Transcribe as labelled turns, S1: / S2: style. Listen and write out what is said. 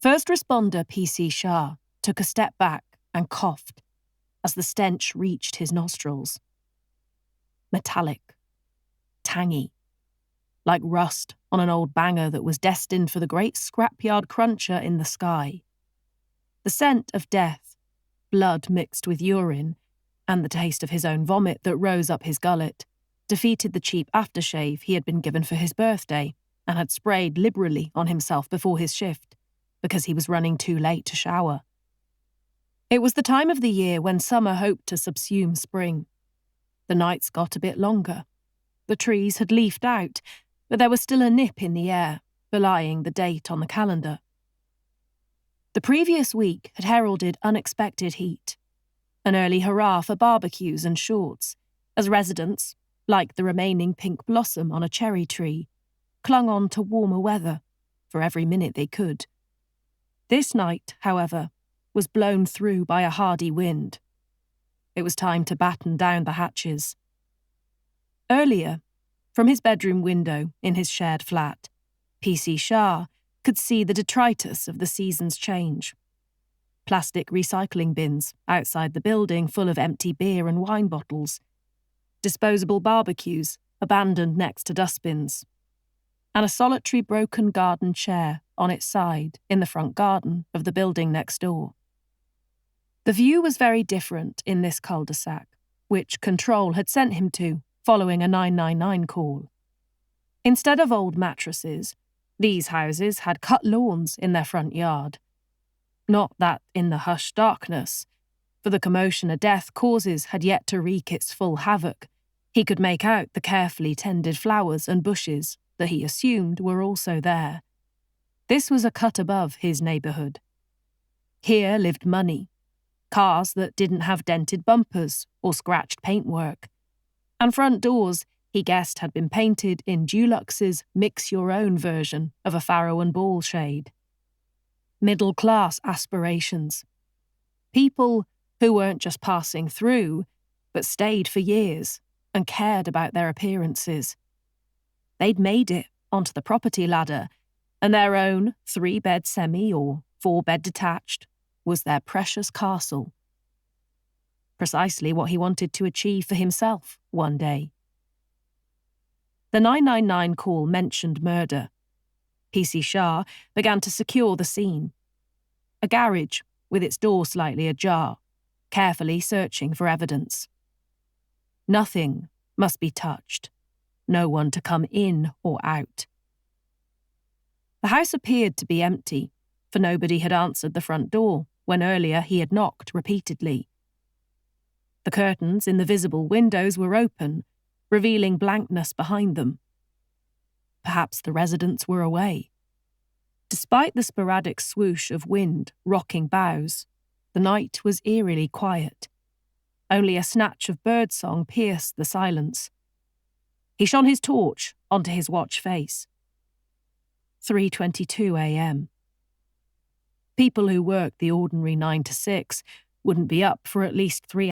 S1: First responder P.C. Shah took a step back and coughed as the stench reached his nostrils. Metallic, tangy, like rust on an old banger that was destined for the great scrapyard cruncher in the sky. The scent of death, blood mixed with urine, and the taste of his own vomit that rose up his gullet defeated the cheap aftershave he had been given for his birthday and had sprayed liberally on himself before his shift because he was running too late to shower. It was the time of the year when summer hoped to subsume spring. The nights got a bit longer. The trees had leafed out, but there was still a nip in the air, belying the date on the calendar. The previous week had heralded unexpected heat, an early hurrah for barbecues and shorts, as residents, like the remaining pink blossom on a cherry tree, clung on to warmer weather for every minute they could. This night, however, was blown through by a hardy wind. It was time to batten down the hatches. Earlier, from his bedroom window in his shared flat, P.C. Shah could see the detritus of the season's change. Plastic recycling bins outside the building full of empty beer and wine bottles, disposable barbecues abandoned next to dustbins, and a solitary broken garden chair on its side in the front garden of the building next door. The view was very different in this cul-de-sac, which Control had sent him to following a 999 call. Instead of old mattresses, these houses had cut lawns in their front yard. Not that in the hushed darkness, for the commotion a death causes had yet to wreak its full havoc, he could make out the carefully tended flowers and bushes that he assumed were also there. This was a cut above his neighbourhood. Here lived money, cars that didn't have dented bumpers or scratched paintwork, and front doors he guessed had been painted in Dulux's mix-your-own version of a Farrow and Ball shade. Middle-class aspirations. People who weren't just passing through, but stayed for years and cared about their appearances. They'd made it onto the property ladder, and their own 3-bed semi or 4-bed detached was their precious castle. Precisely what he wanted to achieve for himself one day. The 999 call mentioned murder. P.C. Shah began to secure the scene. A garage with its door slightly ajar, carefully searching for evidence. Nothing must be touched. No one to come in or out. The house appeared to be empty, for nobody had answered the front door when earlier he had knocked repeatedly. The curtains in the visible windows were open, revealing blankness behind them. Perhaps the residents were away. Despite the sporadic swoosh of wind rocking boughs, the night was eerily quiet. Only a snatch of birdsong pierced the silence. He shone his torch onto his watch face. 3:22 a.m. People who worked the ordinary 9 to 6 wouldn't be up for at least 3